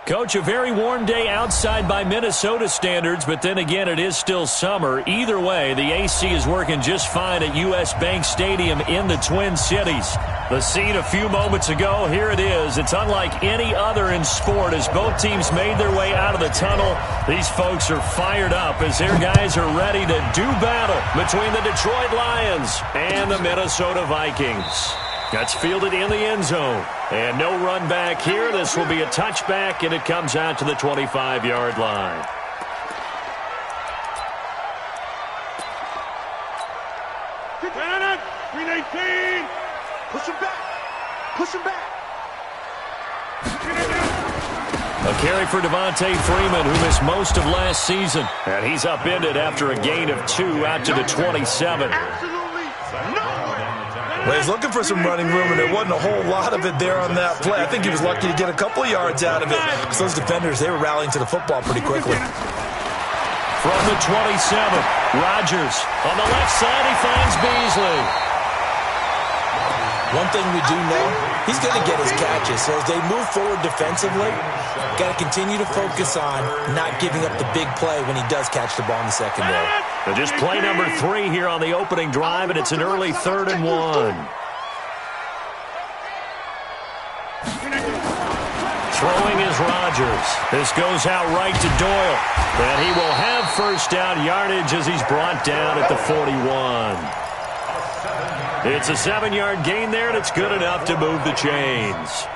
Coach, a very warm day outside by Minnesota standards, but then again, it is still summer. Either way, the AC is working just fine at U.S. Bank Stadium in the Twin Cities. The scene a few moments ago, here it is. It's unlike any other in sport as both teams made their way out of the tunnel. These folks are fired up as their guys are ready to do battle between the Detroit Lions and the Minnesota Vikings. That's fielded in the end zone. And no run back here. This will be a touchback, and it comes out to the 25-yard line. Push him back. Push him back. A carry for Devontae Freeman, who missed most of last season. And he's upended after a gain of 2 out to the 27. Well, he's looking for some running room, and there wasn't a whole lot of it there on that play. I think he was lucky to get a couple of yards out of it because those defenders, they were rallying to the football pretty quickly. From the 27, Rodgers. On the left side, he finds Beasley. One thing we do know, he's going to get his catches. So as they move forward defensively, got to continue to focus on not giving up the big play when he does catch the ball in the secondary. So just play number 3 here on the opening drive, and it's an early 3rd and 1. Throwing is Rodgers. This goes out right to Doyle. And he will have first down yardage as he's brought down at the 41. It's a 7-yard gain there, and it's good enough to move the chains.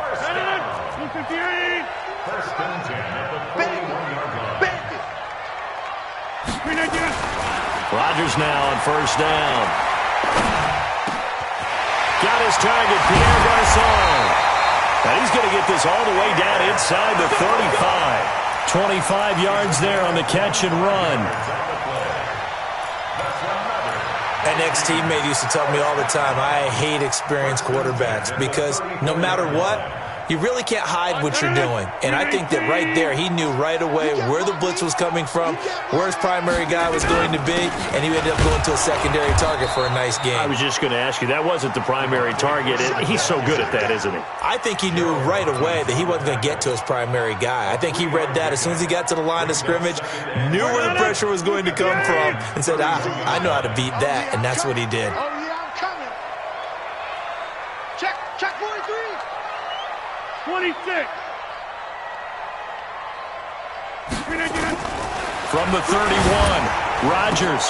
Rodgers now on first down. Got his target, Pierre Garçon. And he's going to get this all the way down inside the 35. 25 yards there on the catch and run. An ex-teammate used to tell me all the time, I hate experienced quarterbacks because no matter what, you really can't hide what you're doing. And I think that right there, he knew right away where the blitz was coming from, where his primary guy was going to be, and he ended up going to a secondary target for a nice game. I was just going to ask you, that wasn't the primary target. He's so good at that, isn't he? I think he knew right away that he wasn't going to get to his primary guy. I think he read that as soon as he got to the line of scrimmage, knew where the pressure was going to come from, and said, I know how to beat that, and that's what he did. Oh, yeah, I'm coming. Check 43. 26. From the 31, Rodgers.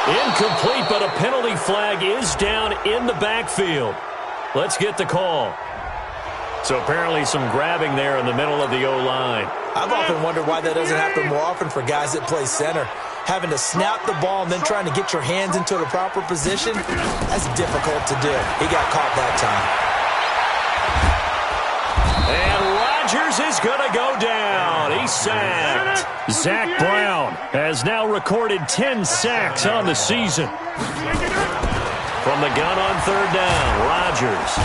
Incomplete, but a penalty flag is down in the backfield. Let's get the call. So apparently some grabbing there in the middle of the O-line. I've often wondered why that doesn't happen more often for guys that play center. Having to snap the ball and then trying to get your hands into the proper position, that's difficult to do. He got caught that time. And Rodgers is going to go down. He's sacked. Zach Brown has now recorded 10 sacks on the season. From the gun on 3rd down, Rodgers.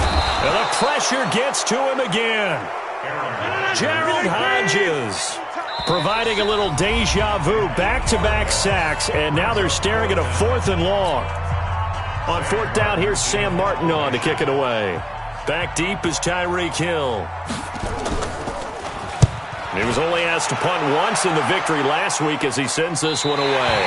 And the pressure gets to him again. Gerald Hodges providing a little deja vu, back-to-back sacks, and now they're staring at a 4th and long. On 4th down, here's Sam Martin on to kick it away. Back deep is Tyreek Hill. He was only asked to punt once in the victory last week as he sends this one away.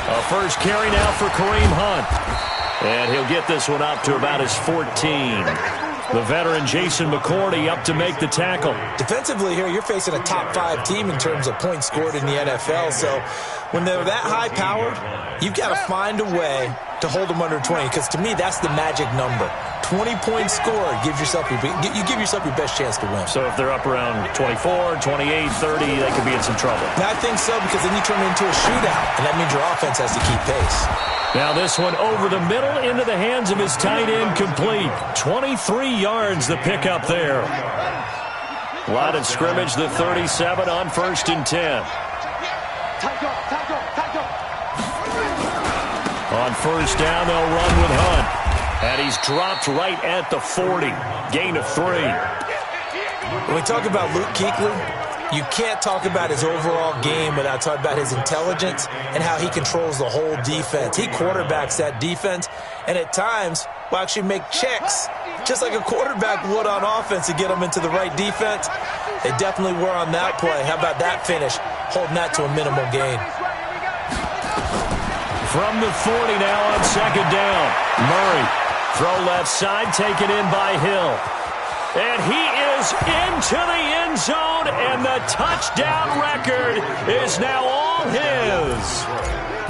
A first carry now for Kareem Hunt. And he'll get this one up to about his 14. The veteran Jason McCourty up to make the tackle. Defensively here, you're facing a top 5 team in terms of points scored in the NFL. So when they're that high-powered, you've got to find a way to hold them under 20. Because to me, that's the magic number. 20 points scored gives yourself you give yourself your best chance to win. So if they're up around 24, 28, 30, they could be in some trouble. Now, I think so because then you turn it into a shootout, and that means your offense has to keep pace. Now this one over the middle into the hands of his tight end, complete. 23 yards the pickup there. Line of scrimmage, the 37 on 1st and 10. On 1st down, they'll run with Hunt. And he's dropped right at the 40. Gain of 3. When we talk about Luke Kuechly, you can't talk about his overall game without talking about his intelligence and how he controls the whole defense. He quarterbacks that defense, and at times will actually make checks, just like a quarterback would on offense to get them into the right defense. They definitely were on that play. How about that finish, holding that to a minimal gain. From the 40 now on second down. Murray, throw left side, taken in by Hill. And he is into the end zone, and the touchdown record is now all his.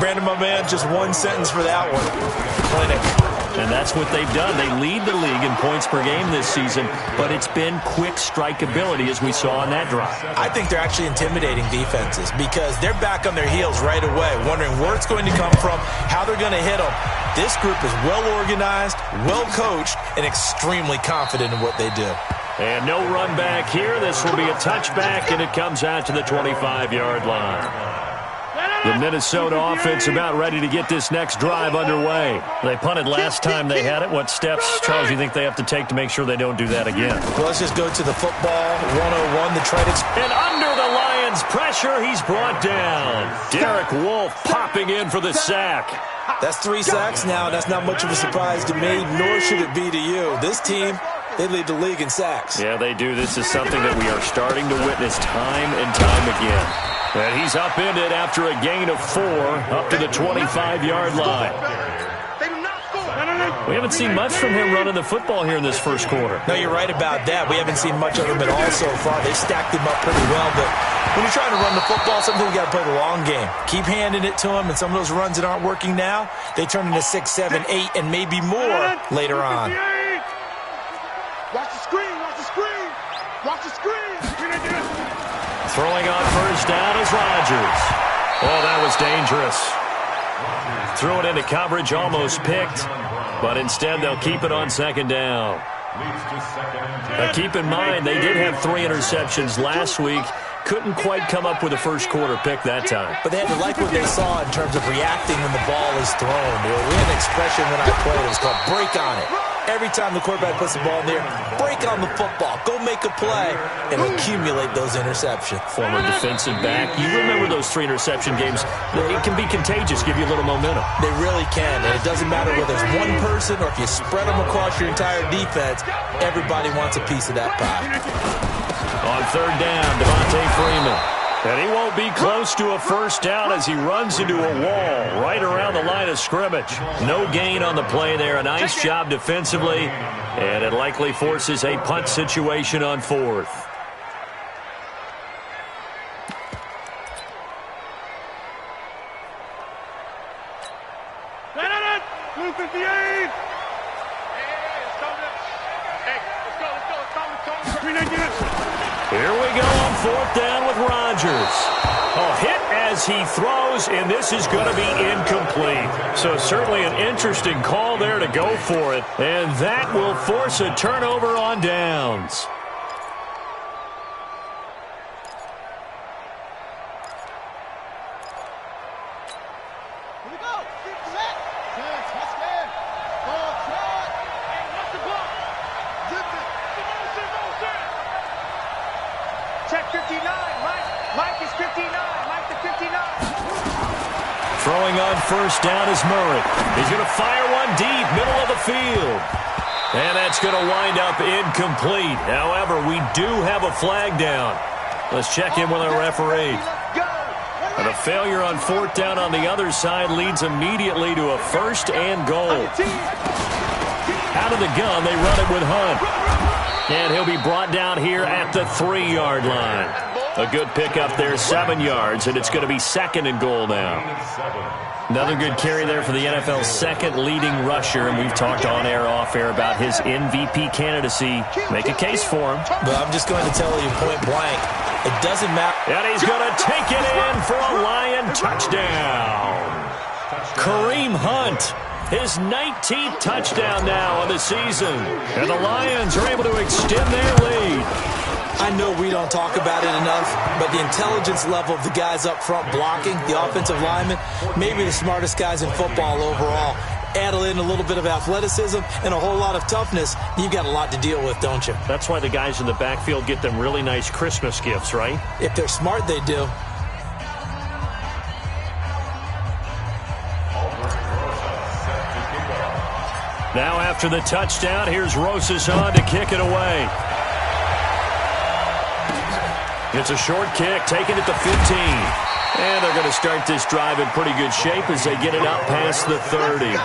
Brandon, my man, just one sentence for that one. Clinic. And that's what they've done. They lead the league in points per game this season, but it's been quick strikeability as we saw on that drive. I think they're actually intimidating defenses because they're back on their heels right away, wondering where it's going to come from, how they're going to hit them. This group is well-organized, well-coached, and extremely confident in what they do. And no run back here. This will be a touchback, and it comes out to the 25-yard line. The Minnesota offense about ready to get this next drive underway. They punted last time they had it. What steps, Charles, you think they have to take to make sure they don't do that again? Well, let's just go to the football 101, the try to... And under the Lions' pressure, he's brought down. Derek Wolfe popping in for the sack. That's 3 sacks now. That's not much of a surprise to me, nor should it be to you. This team, they lead the league in sacks. Yeah, they do. This is something that we are starting to witness time and time again. And he's upended after a gain of 4 up to the 25-yard line. We haven't seen much from him running the football here in this first quarter. No, you're right about that. We haven't seen much of him at all so far. They've stacked him up pretty well, but when you're trying to run the football, sometimes you got to play the long game. Keep handing it to him, and some of those runs that aren't working now, they turn into 6, 7, 8, and maybe more later on. Watch the screen, watch the screen, watch the screen. Throwing on first down is Rodgers. Oh, that was dangerous. Threw it into coverage, almost picked, but instead they'll keep it on second down. Now keep in mind, they did have 3 interceptions last week. Couldn't quite come up with a first quarter pick that time. But they had to like what they saw in terms of reacting when the ball is thrown. We had an expression when I played. It was called break on it. Every time the quarterback puts the ball in there, break on the football. Go make a play and accumulate those interceptions. Former defensive back. You remember those 3 interception games. It can be contagious, give you a little momentum. They really can, and it doesn't matter whether it's one person or if you spread them across your entire defense, everybody wants a piece of that pie. On third down, Devontae Freeman. And he won't be close to a first down as he runs into a wall right around the line of scrimmage. No gain on the play there. A nice job defensively, and it likely forces a punt situation on 4th. Blue 58. Here we go on 4th down with Rodgers. A hit as he throws, and this is going to be incomplete. So certainly an interesting call there to go for it, and that will force a turnover on downs. Check 59. Mike is 59. Mike the 59. Throwing on first down is Murray. He's going to fire one deep, middle of the field. And that's going to wind up incomplete. However, we do have a flag down. Let's check in with our referee. And a failure on 4th down on the other side leads immediately to a 1st and goal. Out of the gun, they run it with Hunt. And he'll be brought down here at the 3-yard line. A good pickup there, 7 yards, and it's going to be 2nd and goal now. Another good carry there for the NFL's 2nd leading rusher, and we've talked on air, off air about his MVP candidacy. Make a case for him. But I'm just going to tell you point blank, it doesn't matter. And he's going to take it in for a Lion touchdown. Kareem Hunt. His 19th touchdown now on the season. And the Lions are able to extend their lead. I know we don't talk about it enough, but the intelligence level of the guys up front blocking, the offensive linemen, maybe the smartest guys in football overall. add in a little bit of athleticism and a whole lot of toughness, you've got a lot to deal with, don't you? That's why the guys in the backfield get them really nice Christmas gifts, right? If they're smart, they do. Now after the touchdown, here's Rosas on to kick it away. It's a short kick, taken at the 15. And they're going to start this drive in pretty good shape as they get it up past the 30.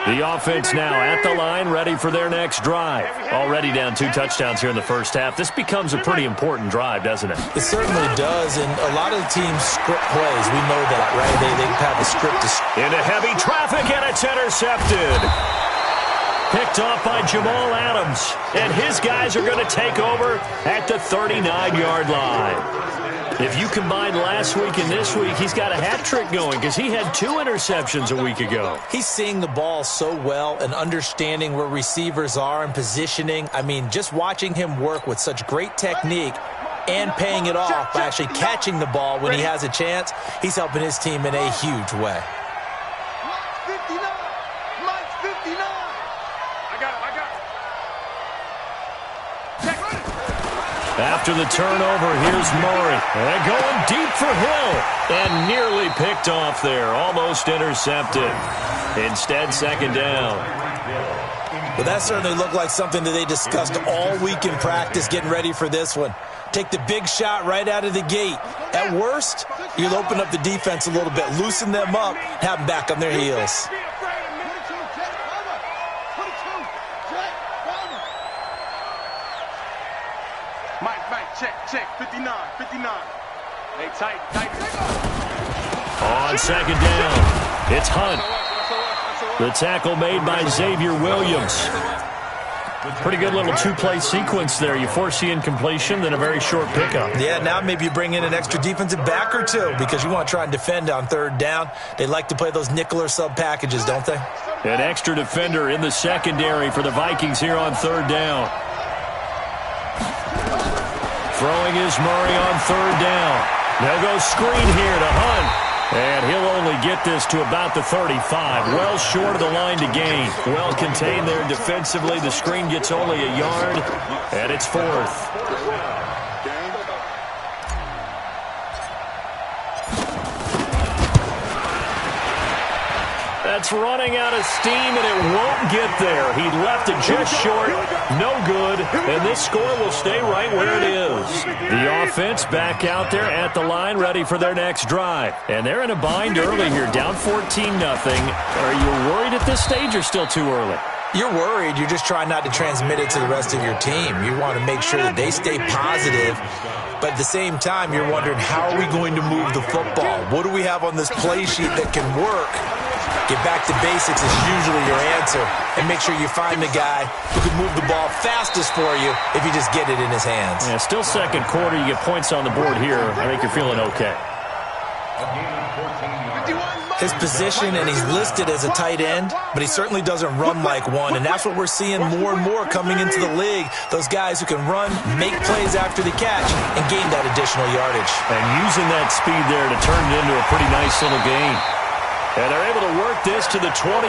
The offense now at the line, ready for their next drive. Already down 2 touchdowns here in the first half. This becomes a pretty important drive, doesn't it? It certainly does, and a lot of the teams script plays. We know that, right? They have a script. Into heavy traffic, and it's intercepted. Picked off by Jamal Adams. And his guys are going to take over at the 39-yard line. If you combine last week and this week, he's got a hat trick going because he had 2 interceptions a week ago. He's seeing the ball so well and understanding where receivers are and positioning. I mean, just watching him work with such great technique and paying it off by actually catching the ball when he has a chance, he's helping his team in a huge way. After the turnover, here's Murray. And going deep for Hill. And nearly picked off there. Almost intercepted. Instead, second down. Well, that certainly looked like something that they discussed all week in practice getting ready for this one. Take the big shot right out of the gate. At worst, you'll open up the defense a little bit, loosen them up, have them back on their heels. Check, 59. Hey, tight. On second down, it's Hunt. The tackle made by Xavier Williams. Pretty good little 2-play sequence there. You force the incompletion, then a very short pickup. Yeah, now maybe you bring in an extra defensive back or 2 because you want to try and defend on third down. They like to play those nickel or sub packages, don't they? An extra defender in the secondary for the Vikings here on third down. Throwing is Murray on third down. They'll go screen here to Hunt. And he'll only get this to about the 35. Well short of the line to gain. Well contained there defensively. The screen gets only a yard. And it's 4th. That's running out of steam, and it won't get there. He left it just short. No good. And this score will stay right where it is. The offense back out there at the line, ready for their next drive. And they're in a bind early here, down 14-0. Are you worried at this stage or still too early? You're worried. You're just trying not to transmit it to the rest of your team. You want to make sure that they stay positive. But at the same time, you're wondering, how are we going to move the football? What do we have on this play sheet that can work? Get back to basics is usually your answer. And make sure you find the guy who can move the ball fastest for you if you just get it in his hands. Yeah, still second quarter. You get points on the board here. I think you're feeling okay. His position, and he's listed as a tight end, but he certainly doesn't run like one, and that's what we're seeing more and more coming into the league. Those guys who can run, make plays after the catch, and gain that additional yardage. And using that speed there to turn it into a pretty nice little gain. And they're able to work this to the 25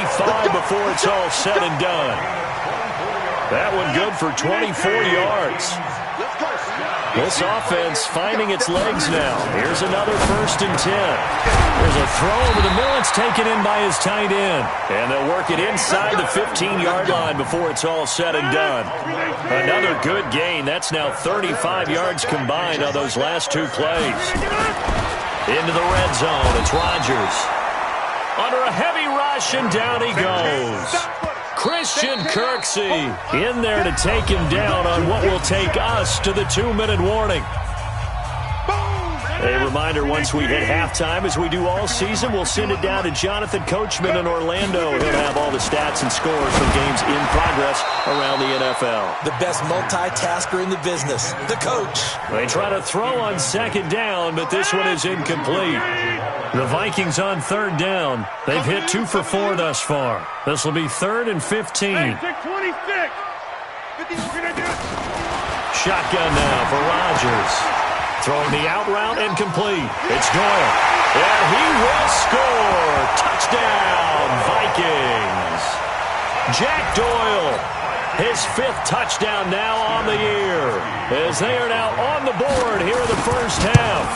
before it's all said and done. That one good for 24 yards. This offense finding its legs now. Here's another 1st and 10. There's a throw over the middle. It's taken in by his tight end. And they'll work it inside the 15-yard line before it's all said and done. Another good gain. That's now 35 yards combined on those last 2 plays. Into the red zone. It's Rodgers. Under a heavy rush, and down he goes. Christian Kirksey in there to take him down on what will take us to the 2-minute warning. A reminder, once we hit halftime, as we do all season, we'll send it down to Jonathan Coachman in Orlando. He'll have all the stats and scores from games in progress around the NFL. The best multitasker in the business, the coach. They try to throw on second down, but this one is incomplete. The Vikings on third down. They've hit 2 for 4 thus far. This will be 3rd and 15. Shotgun now for Rodgers. Throwing the out route and complete. It's Doyle. And he will score. Touchdown, Vikings. Jack Doyle, his 5th touchdown now on the year, as they are now on the board here in the first half.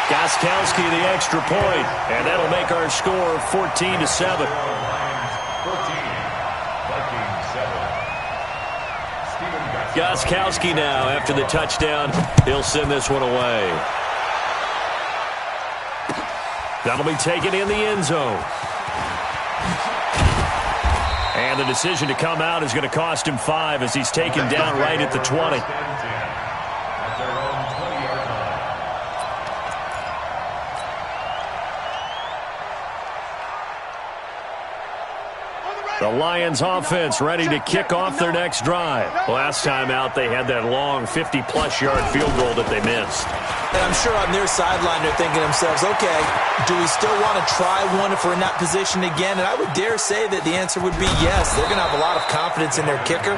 Gostkowski the extra point, and that'll make our score 14-7. Gostkowski now, after the touchdown, he'll send this one away. That'll be taken in the end zone. And the decision to come out is going to cost him 5 as he's taken down right at the 20. The Lions offense ready to kick off their next drive. Last time out, they had that long 50-plus yard field goal that they missed. And I'm sure on their sideline they're thinking to themselves, okay, do we still want to try one if we're in that position again? And I would dare say that the answer would be yes. They're going to have a lot of confidence in their kicker.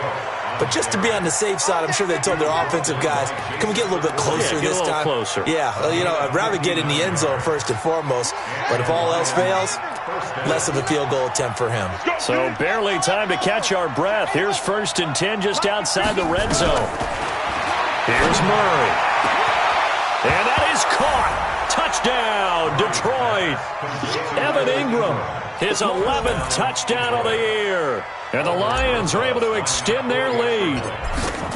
But just to be on the safe side, I'm sure they told their offensive guys, can we get a little bit closer this time? Closer. Yeah, I'd rather get in the end zone first and foremost. But if all else fails, less of a field goal attempt for him. So barely time to catch our breath. Here's 1st and 10 just outside the red zone. Here's Murray. And that is caught. Touchdown, Detroit. Evan Ingram, his 11th touchdown of the year. And the Lions are able to extend their lead.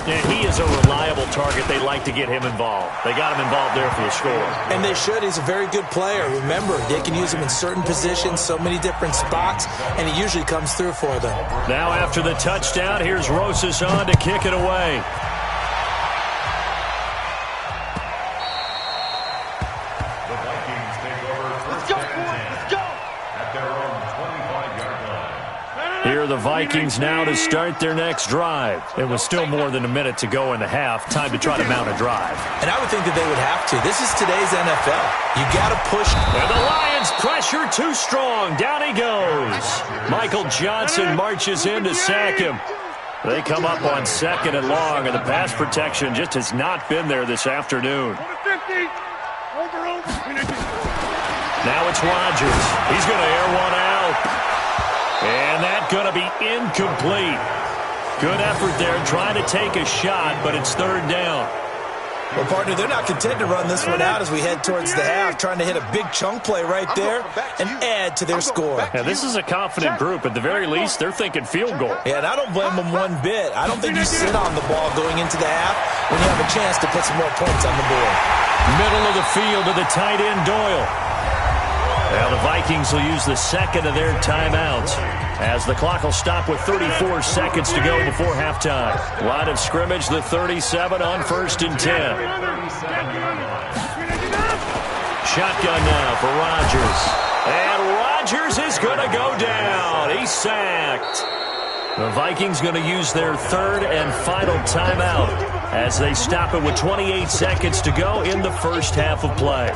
And he is a reliable target. They like to get him involved. They got him involved there for the score. And they should. He's a very good player. Remember, they can use him in certain positions, so many different spots, and he usually comes through for them. Now after the touchdown, here's Rosas on to kick it away. Here are the Vikings now to start their next drive. It was still more than a minute to go in the half. Time to try to mount a drive. And I would think that they would have to. This is today's NFL. You got to push. And the Lions pressure too strong. Down he goes. Michael Johnson marches in to sack him. They come up on 2nd and long, and the pass protection just has not been there this afternoon. Now it's Rodgers. He's going to air one out. And that's going to be incomplete. Good effort there trying to take a shot, but it's 3rd down. Well, partner, they're not content to run this one out as we head towards the half, trying to hit a big chunk play right there and add to their score. Yeah, this is a confident group. At the very least, they're thinking field goal. Yeah, and I don't blame them one bit. I don't think you sit on the ball going into the half when you have a chance to put some more points on the board. Middle of the field to the tight end, Doyle. Well, the Vikings will use the 2nd of their timeouts as the clock will stop with 34 seconds to go before halftime. Line of scrimmage, the 37 on 1st and 10. Shotgun now for Rodgers. And Rodgers is going to go down. He's sacked. The Vikings going to use their 3rd and final timeout as they stop it with 28 seconds to go in the first half of play.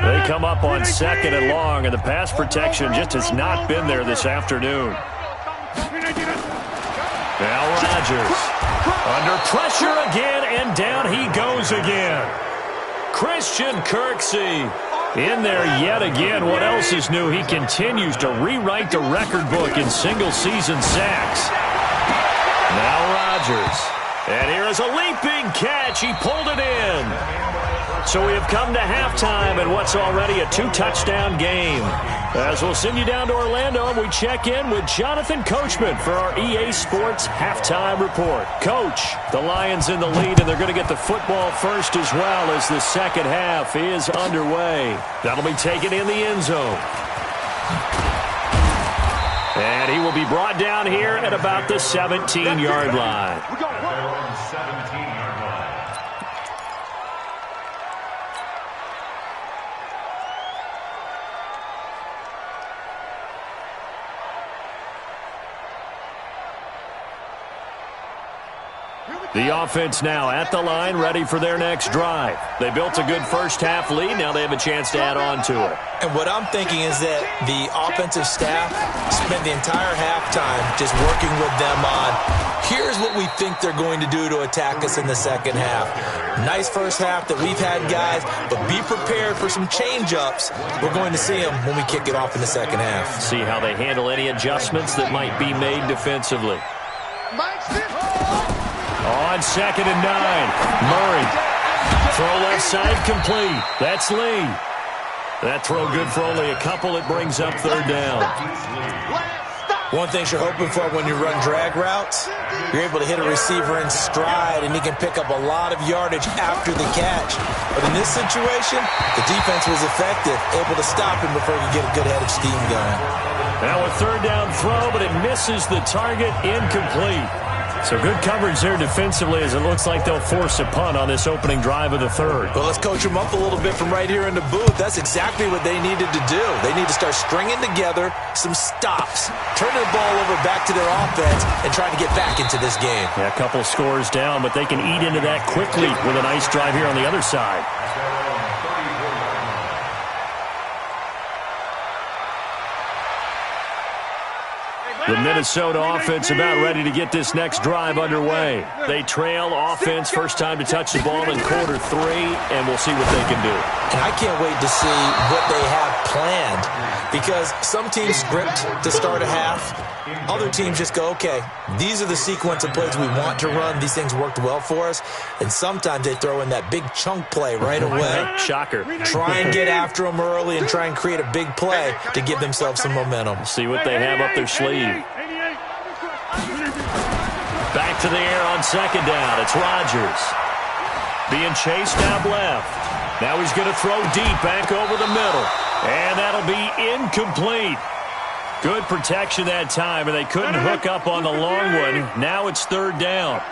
They come up on 2nd and long, and the pass protection just has not been there this afternoon. Now Rodgers under pressure again, and down he goes again. Christian Kirksey in there yet again. What else is new? He continues to rewrite the record book in single-season sacks. Now Rodgers. And here is a leaping catch. He pulled it in. So we have come to halftime in what's already a 2-touchdown game. As we'll send you down to Orlando, and we check in with Jonathan Coachman for our EA Sports Halftime Report. Coach, the Lions in the lead, and they're going to get the football first as well as the second half is underway. That'll be taken in the end zone. And he will be brought down here at about the 17-yard line. The offense now at the line, ready for their next drive. They built a good first-half lead. Now they have a chance to add on to it. And what I'm thinking is that the offensive staff spent the entire halftime just working with them on, here's what we think they're going to do to attack us in the second half. Nice first half that we've had, guys, but be prepared for some change-ups. We're going to see them when we kick it off in the second half. See how they handle any adjustments that might be made defensively. On 2nd and 9, Murray. Throw left side complete. That's Lee. That throw good for only a couple. It brings up 3rd down. One thing you're hoping for when you run drag routes, you're able to hit a receiver in stride, and he can pick up a lot of yardage after the catch. But in this situation, the defense was effective, able to stop him before he could get a good head of steam going. Now a 3rd down throw, but it misses the target, incomplete. So good coverage there defensively as it looks like they'll force a punt on this opening drive of the 3rd. Well, let's coach them up a little bit from right here in the booth. That's exactly what they needed to do. They need to start stringing together some stops, turn the ball over back to their offense, and try to get back into this game. Yeah, a couple scores down, but they can eat into that quickly with a nice drive here on the other side. The Minnesota offense about ready to get this next drive underway. They trail offense, first time to touch the ball in quarter 3, and we'll see what they can do. And I can't wait to see what they have planned, because some teams script to start a half. Other teams just go, okay, these are the sequence of plays we want to run. These things worked well for us. And sometimes they throw in that big chunk play right away. Shocker. Try and get after them early and try and create a big play to give themselves some momentum. See what they have up their sleeve. Back to the air on 2nd down. It's Rodgers. Being chased out left. Now he's going to throw deep back over the middle. And that'll be incomplete. Good protection that time, and they couldn't hook up on the long one. Now it's 3rd down.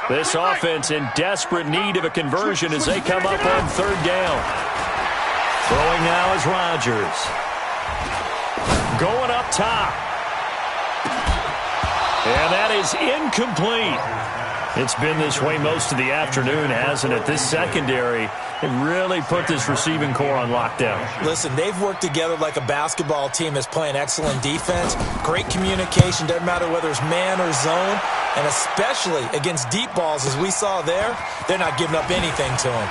This offense in desperate need of a conversion as they come up on 3rd down. Throwing now is Rodgers. Going up top. And that is incomplete. It's been this way most of the afternoon, hasn't it? This secondary, it really put this receiving core on lockdown. Listen, they've worked together like a basketball team that's playing excellent defense. Great communication, doesn't matter whether it's man or zone. And especially against deep balls, as we saw there, they're not giving up anything to them.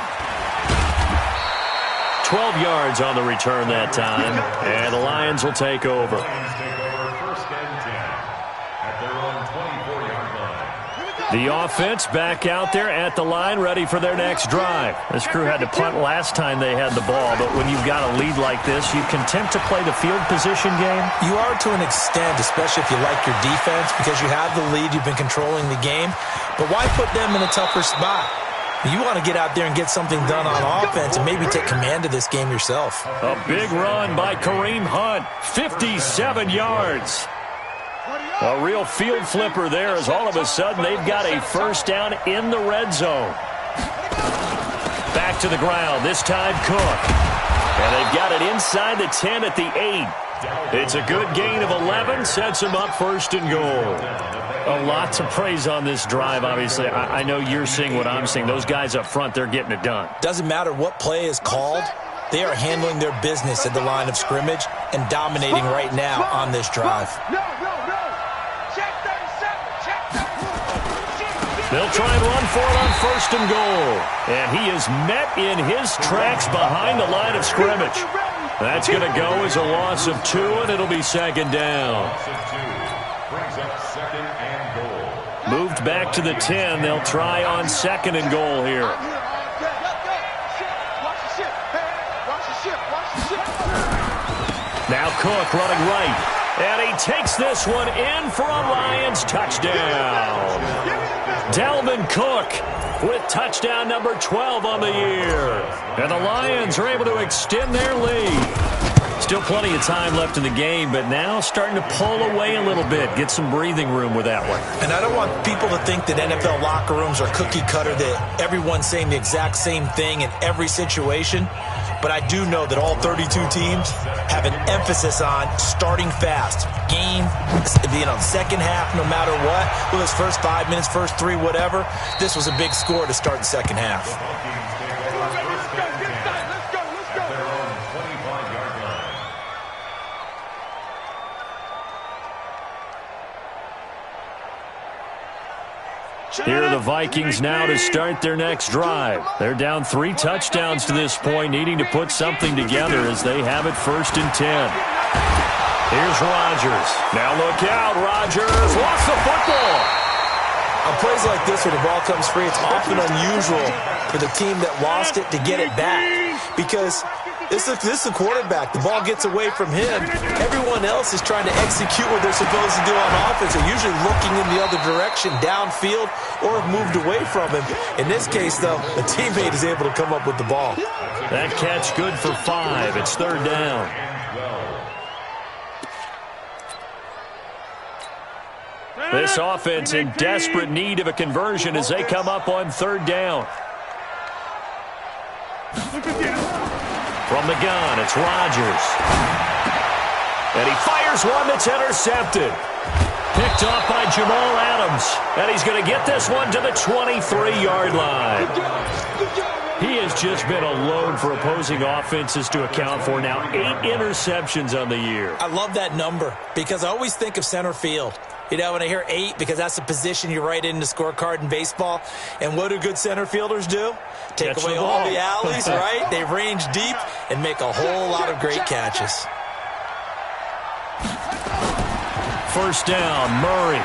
12 yards on the return that time, and the Lions will take over. The offense back out there at the line, ready for their next drive. This crew had to punt last time they had the ball, but when you've got a lead like this, you content to play the field position game? You are to an extent, especially if you like your defense, because you have the lead, you've been controlling the game. But why put them in a tougher spot? You want to get out there and get something done on offense and maybe take command of this game yourself. A big run by Kareem Hunt, 57 yards. A real field flipper there as all of a sudden they've got a first down in the red zone. Back to the ground, this time Cook. And they've got it inside the 10 at the 8. It's a good gain of 11, sets them up 1st and goal. A lot to praise on this drive, obviously. I know you're seeing what I'm seeing. Those guys up front, they're getting it done. Doesn't matter what play is called. They are handling their business at the line of scrimmage and dominating right now on this drive. They'll try and run for it on 1st and goal. And he is met in his tracks behind the line of scrimmage. That's going to go as a loss of 2, and it'll be 2nd down. Moved back to the 10. They'll try on 2nd and goal here. Now Cook running right. And he takes this one in for a Lions touchdown. Dalvin Cook with touchdown number 12 on the year. And the Lions are able to extend their lead. Still plenty of time left in the game, but now starting to pull away a little bit, get some breathing room with that one. And I don't want people to think that NFL locker rooms are cookie cutter, that everyone's saying the exact same thing in every situation. but I do know that all 32 teams have an emphasis on starting fast. Game, second half, no matter what. Well, those first 5 minutes, first 3, whatever. This was a big score to start the second half. Here are the Vikings now to start their next drive. They're down 3 touchdowns to this point, needing to put something together as they have it 1st and 10. Here's Rodgers. Now look out, Rodgers lost the football. On plays like this where the ball comes free, it's often unusual for the team that lost it to get it back because this is the quarterback. The ball gets away from him. Everyone else is trying to execute what they're supposed to do on offense. They're usually looking in the other direction, downfield, or have moved away from him. In this case, though, the teammate is able to come up with the ball. That catch good for 5. It's 3rd down. This offense in desperate need of a conversion as they come up on 3rd down. From the gun, it's Rodgers. And he fires one that's intercepted. Picked off by Jamal Adams. And he's going to get this one to the 23-yard line. He has just been alone for opposing offenses to account for now 8 interceptions on the year. I love that number because I always think of center field. You know, when I hear 8, because that's the position you write in the scorecard in baseball. And what do good center fielders do? Take away all the alleys, right? They range deep and make a whole lot of great catches. 1st down, Murray.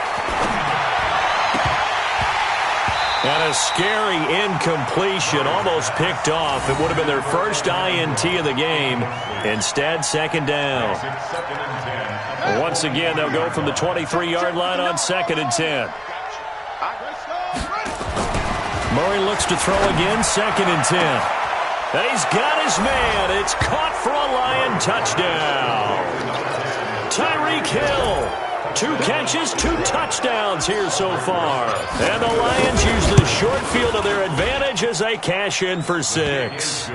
And a scary incompletion, almost picked off. It would have been their first INT of the game. Instead, 2nd down. Once again, they'll go from the 23-yard line on 2nd and 10. Murray looks to throw again, 2nd and 10. And he's got his man. It's caught for a Lion touchdown. Tyreek Hill. 2 catches, 2 touchdowns here so far. And the Lions use the short field to their advantage as they cash in for 6.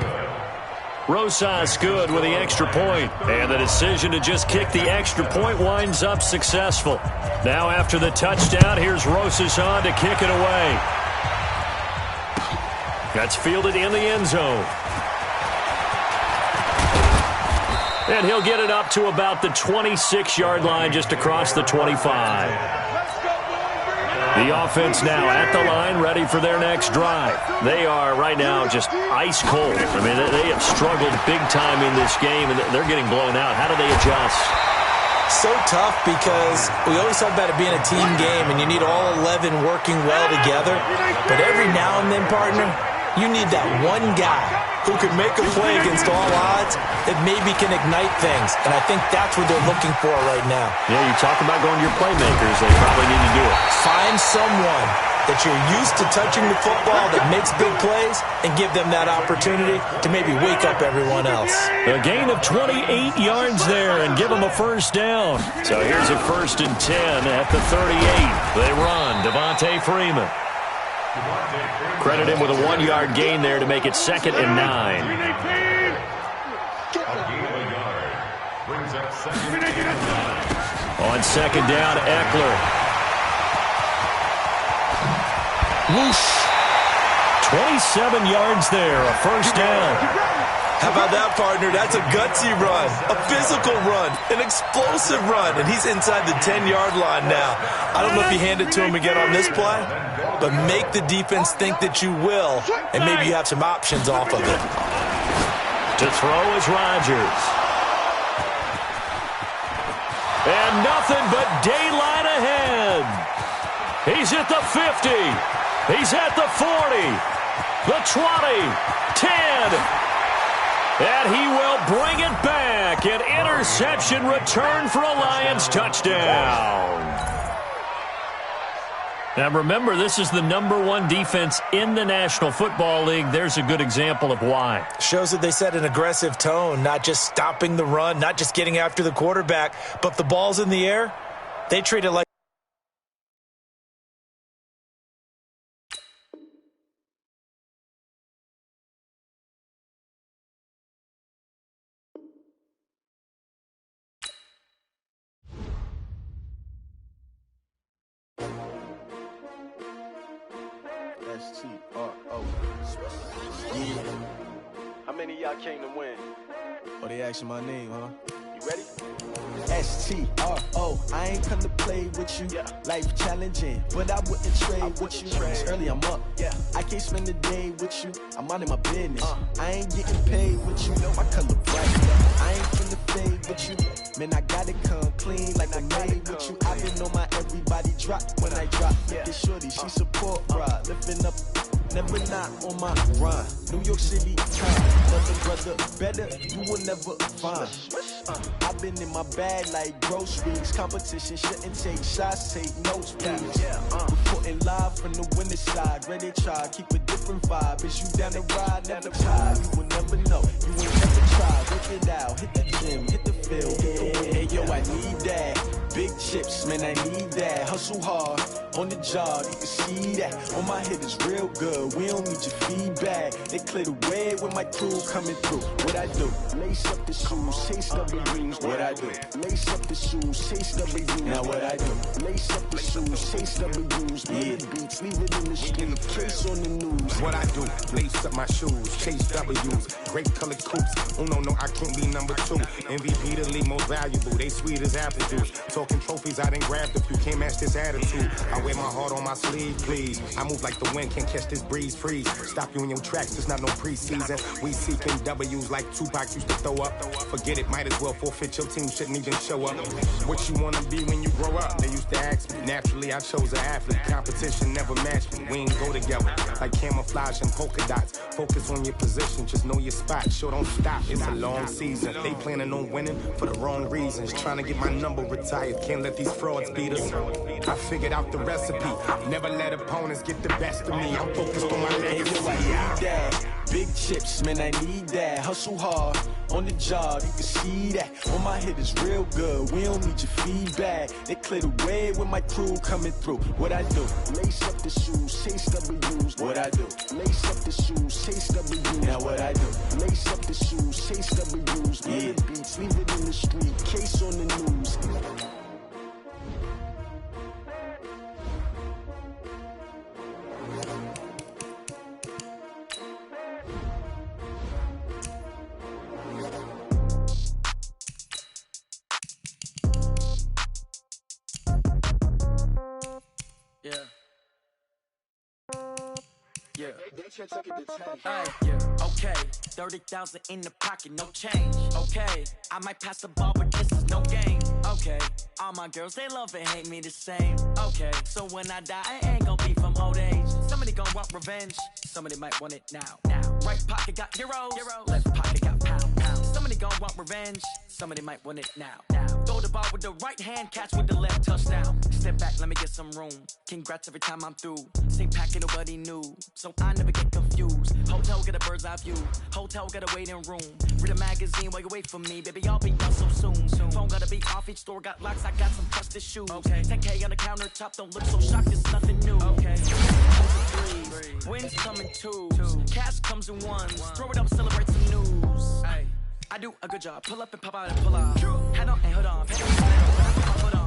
Rosas good with the extra point. And the decision to just kick the extra point winds up successful. Now after the touchdown, here's Rosas on to kick it away. That's fielded in the end zone. And he'll get it up to about the 26-yard line just across the 25. The offense now at the line, ready for their next drive. They are right now just ice cold. I mean, they have struggled big time in this game, and they're getting blown out. How do they adjust? So tough because we always talk about it being a team game, and you need all 11 working well together. But every now and then, partner, you need that one guy who can make a play against all odds that maybe can ignite things. And I think that's what they're looking for right now. Yeah, you talk about going to your playmakers. They probably need to do it. Find someone that you're used to touching the football that makes big plays and give them that opportunity to maybe wake up everyone else. A gain of 28 yards there and give them a 1st down. So here's a 1st and 10 at the 38. They run. Devontae Freeman. Credit him with a 1-yard gain there to make it 2nd and 9. On 2nd down, Eckler. Whoosh. 27 yards there, a 1st down. How about that, partner? That's a gutsy run, a physical run, an explosive run, and he's inside the 10-yard line now. I don't know if you hand it to him again on this play, but make the defense think that you will, and maybe you have some options off of it. To throw is Rodgers. And nothing but daylight ahead. He's at the 50. He's at the 40. The 20. 10. And he will bring it back. An interception return for a Lions touchdown. Now remember, this is the #1 defense in the National Football League. There's a good example of why. Shows that they set an aggressive tone, not just stopping the run, not just getting after the quarterback, but if the ball's in the air, they treat it like S-T-R-O. Yeah. How many of y'all came to win? Oh, they asking my name, huh? You ready? S-T-R-O. I ain't come to play with you. Yeah. Life challenging, but I wouldn't trade with you. trade. Early I'm up. Yeah. I can't spend the day with you. I'm minding my business. I ain't getting paid with you. My color bright. I ain't finna fade with you. Man, I gotta come clean like I made with you. I've been on my everybody drop when I drop. Look at shorty, she support ride. Lifting up, never not on my run. New York City time. Brother, better, you will never find. I've been in my bag like groceries. Competition shouldn't take shots, take notes, please. Reporting live from the winning side. Ready to try, keep a different vibe. Is you down the ride, never try. You will never know, you will never try. Work it out, hit the gym, hit the field. Hey yo, I need that. Big chips, man, I need that. Hustle hard, on the job, you can see that. On my hit is real good, we don't need your feedback. They clear the way with my crew coming through. What I do? Lace up the shoes, chase up the rings. What I do? Lace up the shoes, chase up the rings. Now what I do? Lace up the shoes, chase up the rings. Yeah, beats, leave it in the street, case on the news. What I do? Lace up my shoes, chase W's, great colored coupes. Oh no, I can't be number 2. MVP the league most valuable, they sweet as apple juice. Talking trophies, I done grabbed a few, can't match this attitude. I wear my heart on my sleeve, please. I move like the wind, can't catch this breeze, freeze. Stop you in your tracks, it's not no preseason. We seeking W's like Tupac used to throw up. Forget it, might as well forfeit, your team shouldn't even show up. What you wanna be when you grow up? They used to ask me. Naturally, I chose an athlete. Competition never matched me. We ain't go together like camouflage and polka dots. Focus on your position, just know your spot. Sure, don't stop, it's a long season. They planning on winning for the wrong reasons. Trying to get my number retired, can't let these frauds beat us. I figured out the recipe. Never let opponents get the best of me. I'm focused on my legacy. I need that. Big chips, man, I need that. Hustle hard, on the job, you can see that. On my hit is real good, we don't need your feedback. They clear the way with my crew coming through. What I do? Lace up the shoes, chase W's. What I do? Lace up the shoes, chase W's. Now what I do? Lace up the shoes, chase W's. Yeah, beats, leave it in the street, case on the news. Okay, 30,000 in the pocket, no change. Okay, I might pass the ball, but this is no game. Okay, all my girls, they love and hate me the same. Okay, so when I die, I ain't gonna be from old age. Somebody gon' want revenge, somebody might want it now. Right pocket got euros, left pocket got pounds. Somebody gon' want revenge, somebody might want it now. Throw the ball with the right hand, catch with the left, touchdown. Step back, let me get some room. Congrats every time I'm through. Same packet, nobody knew, so I never get confused. Hotel get a bird's eye view. Hotel got a waiting room. Read a magazine while you wait for me, baby. I'll be done so soon. Phone gotta be off. Each store got locks. I got some trusted shoes. Okay. 10K on the countertop. Don't look so shocked. It's nothing new. Okay. Wins come in twos. Cash comes in ones. Throw it up, celebrate some news. Ay. I do a good job. Pull up and pop out and pull off. Head on and hood on.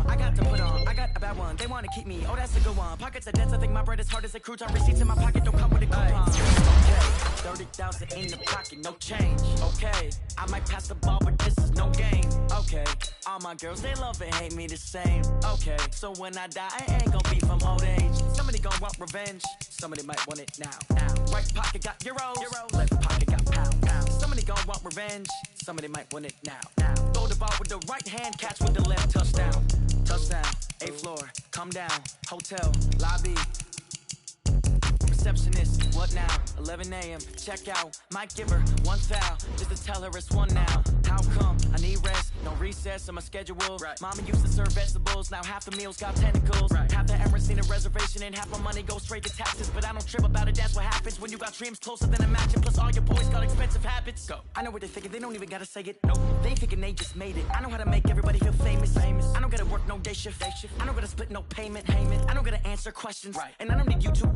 I got to put on. I got a bad one. They wanna keep me. Oh, that's a good one. Pockets are dense. I think my bread is hard as a crouton. Receipts in my pocket don't come with a coupon. Okay, 30,000 in the pocket, no change. Okay, I might pass the ball, but this is no game. Okay, all my girls, they love and hate me the same. Okay, so when I die, I ain't gonna be from old age. Somebody gon' want revenge. Somebody might want it now. Right pocket got euros. Left pocket got pounds. Somebody gon' want revenge. Somebody might want it now. Throw the ball with the right hand, catch with the left, touchdown. Touchdown, 8th floor, come down, hotel, lobby. Receptionist, what now? 11 a.m. Check out. Might give her one foul just to tell her it's one now. How come? I need rest. No recess in my schedule. Right. Mama used to serve vegetables. Now half the meals got tentacles. Right. Half the Emirates seen a reservation and half my money goes straight to taxes. But I don't trip about it. That's what happens when you got dreams closer than a match. And plus all your boys got expensive habits. Go. I know what they're thinking. They don't even gotta say it. Nope. They thinking they just made it. I know how to make everybody feel famous. I don't gotta work no day shift. I don't gotta split no payment. I don't gotta answer questions. Right. And I don't need you to